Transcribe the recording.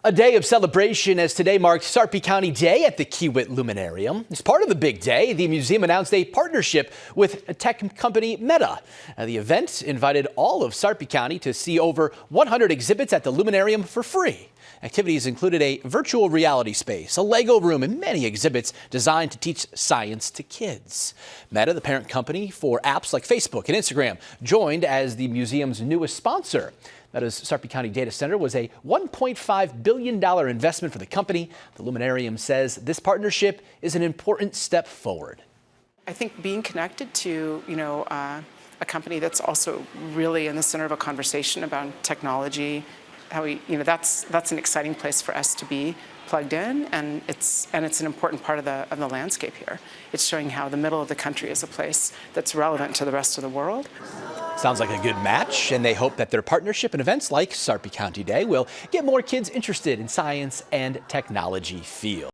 A day of celebration as today marks Sarpy County Day at the Kiewit Luminarium. As part of the big day, the museum announced a partnership with tech company Meta. The event invited all of Sarpy County to see over 100 exhibits at the Luminarium for free. Activities included a virtual reality space, a Lego room, and many exhibits designed to teach science to kids. Meta, the parent company for apps like Facebook and Instagram, joined as the museum's newest sponsor. Meta's Sarpy County Data Center was a $1.5 billion investment for the company. The Luminarium says this partnership is an important step forward. I think being connected to, a company that's also really in the center of a conversation about technology, how we, that's an exciting place for us to be plugged in, and it's an important part of the landscape here. It's showing how the middle of the country is a place that's relevant to the rest of the world. Sounds like a good match, and they hope that their partnership and events like Sarpy County Day will get more kids interested in science and technology field.